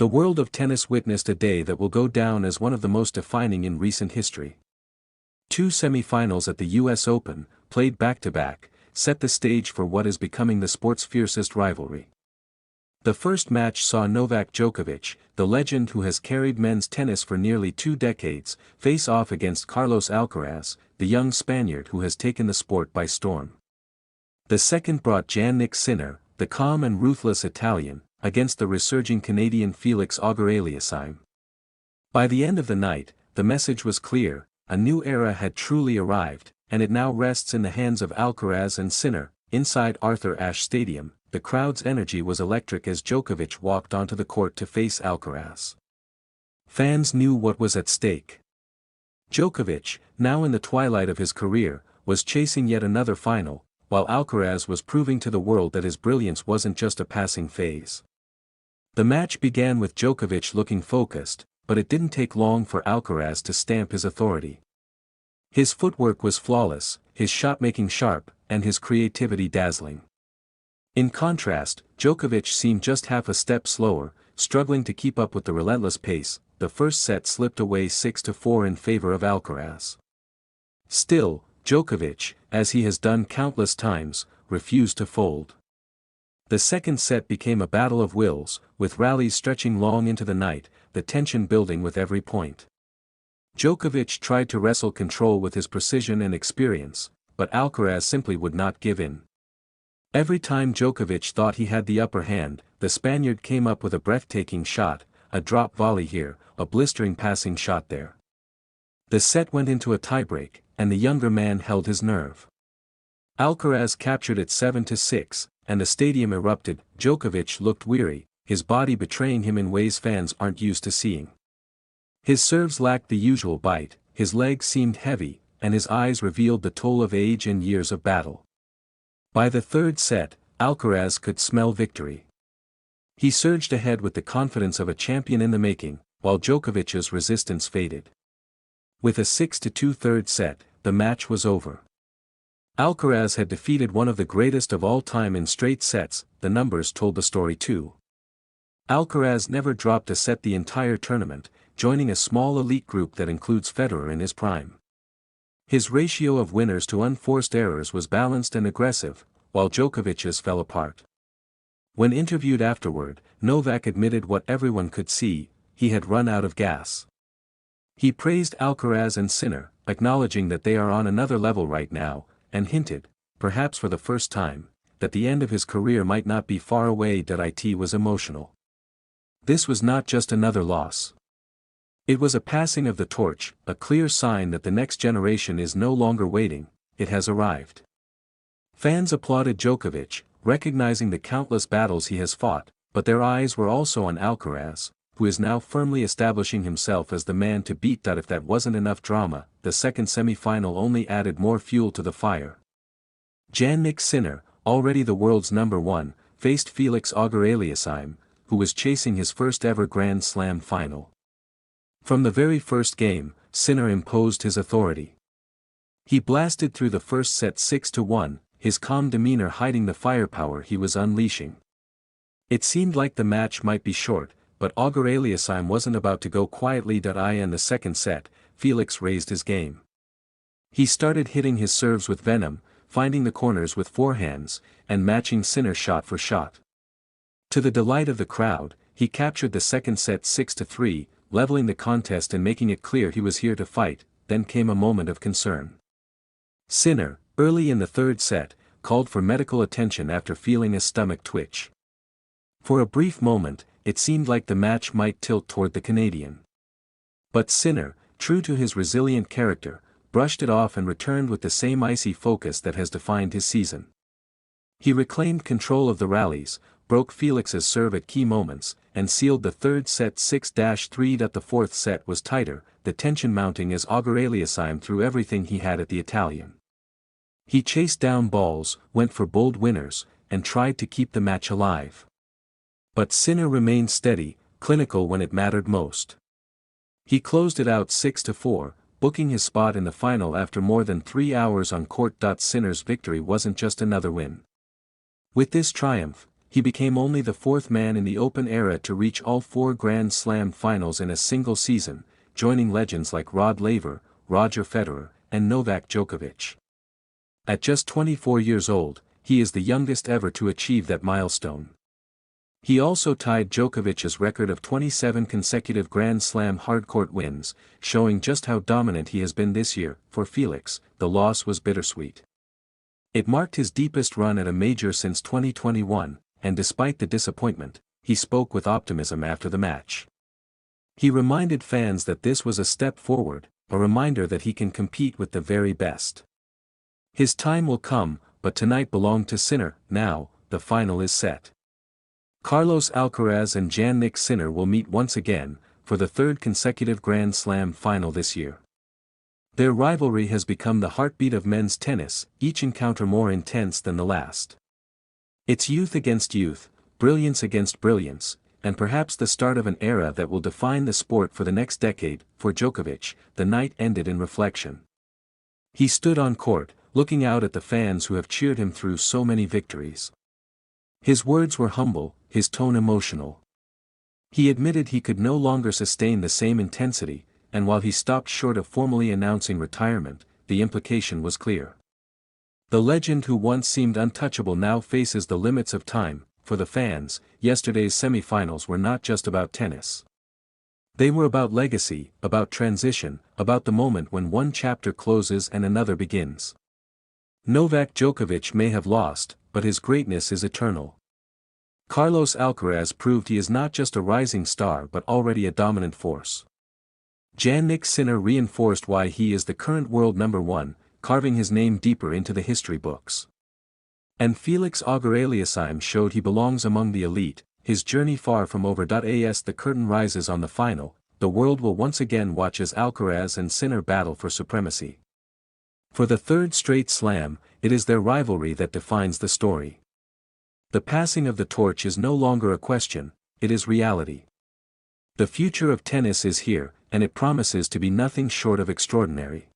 The world of tennis witnessed a day that will go down as one of the most defining in recent history. Two semi-finals at the US Open, played back-to-back, set the stage for what is becoming the sport's fiercest rivalry. The first match saw Novak Djokovic, the legend who has carried men's tennis for nearly 2 decades, face off against Carlos Alcaraz, the young Spaniard who has taken the sport by storm. The second brought Jannik Sinner, the calm and ruthless Italian, against the resurging Canadian Felix Auger-Aliassime. By the end of the night, the message was clear: a new era had truly arrived, and it now rests in the hands of Alcaraz and Sinner. Inside Arthur Ashe Stadium, the crowd's energy was electric as Djokovic walked onto the court to face Alcaraz. Fans knew what was at stake. Djokovic, now in the twilight of his career, was chasing yet another final, while Alcaraz was proving to the world that his brilliance wasn't just a passing phase. The match began with Djokovic looking focused, but it didn't take long for Alcaraz to stamp his authority. His footwork was flawless, his shot-making sharp, and his creativity dazzling. In contrast, Djokovic seemed just half a step slower, struggling to keep up with the relentless pace. The first set slipped away 6-4 in favor of Alcaraz. Still, Djokovic, as he has done countless times, refused to fold. The second set became a battle of wills, with rallies stretching long into the night, the tension building with every point. Djokovic tried to wrestle control with his precision and experience, but Alcaraz simply would not give in. Every time Djokovic thought he had the upper hand, the Spaniard came up with a breathtaking shot, a drop volley here, a blistering passing shot there. The set went into a tiebreak, and the younger man held his nerve. Alcaraz captured it 7-6, and the stadium erupted. Djokovic looked weary, his body betraying him in ways fans aren't used to seeing. His serves lacked the usual bite, his legs seemed heavy, and his eyes revealed the toll of age and years of battle. By the third set, Alcaraz could smell victory. He surged ahead with the confidence of a champion in the making, while Djokovic's resistance faded. With a 6-2 third set, the match was over. Alcaraz had defeated one of the greatest of all time in straight sets. The numbers told the story too. Alcaraz never dropped a set the entire tournament, joining a small elite group that includes Federer in his prime. His ratio of winners to unforced errors was balanced and aggressive, while Djokovic's fell apart. When interviewed afterward, Novak admitted what everyone could see: he had run out of gas. He praised Alcaraz and Sinner, acknowledging that they are on another level right now, and hinted, perhaps for the first time, that the end of his career might not be far away. It was emotional. This was not just another loss. It was a passing of the torch, a clear sign that the next generation is no longer waiting, it has arrived. Fans applauded Djokovic, recognizing the countless battles he has fought, but their eyes were also on Alcaraz, who is now firmly establishing himself as the man to beat. If that wasn't enough drama, the second semi-final only added more fuel to the fire. Jannik Sinner, already the world's number one, faced Felix Auger-Aliassime, who was chasing his first ever Grand Slam final. From the very first game, Sinner imposed his authority. He blasted through the first set 6-1, his calm demeanor hiding the firepower he was unleashing. It seemed like the match might be short, but Auger-Aliassime wasn't about to go quietly. In the second set, Felix raised his game. He started hitting his serves with venom, finding the corners with forehands, and matching Sinner shot for shot. To the delight of the crowd, he captured the second set 6-3, leveling the contest and making it clear he was here to fight. Then came a moment of concern. Sinner, early in the third set, called for medical attention after feeling a stomach twitch. For a brief moment, it seemed like the match might tilt toward the Canadian. But Sinner, true to his resilient character, brushed it off and returned with the same icy focus that has defined his season. He reclaimed control of the rallies, broke Felix's serve at key moments, and sealed the third set 6-3. The fourth set was tighter, the tension mounting as Auger-Aliassime threw everything he had at the Italian. He chased down balls, went for bold winners, and tried to keep the match alive. But Sinner remained steady, clinical when it mattered most. He closed it out 6-4, booking his spot in the final after more than 3 hours on court. Sinner's victory wasn't just another win. With this triumph, he became only the fourth man in the Open era to reach all four Grand Slam finals in a single season, joining legends like Rod Laver, Roger Federer, and Novak Djokovic. At just 24 years old, he is the youngest ever to achieve that milestone. He also tied Djokovic's record of 27 consecutive Grand Slam hardcourt wins, showing just how dominant he has been this year. For Felix, the loss was bittersweet. It marked his deepest run at a major since 2021, and despite the disappointment, he spoke with optimism after the match. He reminded fans that this was a step forward, a reminder that he can compete with the very best. His time will come, but tonight belonged to Sinner. Now, the final is set. Carlos Alcaraz and Jannik Sinner will meet once again, for the third consecutive Grand Slam final this year. Their rivalry has become the heartbeat of men's tennis, each encounter more intense than the last. It's youth against youth, brilliance against brilliance, and perhaps the start of an era that will define the sport for the next decade. For Djokovic, the night ended in reflection. He stood on court, looking out at the fans who have cheered him through so many victories. His words were humble, his tone emotional. He admitted he could no longer sustain the same intensity, and while he stopped short of formally announcing retirement, the implication was clear. The legend who once seemed untouchable now faces the limits of time. For the fans, yesterday's semi-finals were not just about tennis. They were about legacy, about transition, about the moment when one chapter closes and another begins. Novak Djokovic may have lost, but his greatness is eternal. Carlos Alcaraz proved he is not just a rising star but already a dominant force. Jannik Sinner reinforced why he is the current world number one, carving his name deeper into the history books. And Felix Auger-Aliassime showed he belongs among the elite, his journey far from over. As the curtain rises on the final, the world will once again watch as Alcaraz and Sinner battle for supremacy. For the third straight slam, it is their rivalry that defines the story. The passing of the torch is no longer a question, it is reality. The future of tennis is here, and it promises to be nothing short of extraordinary.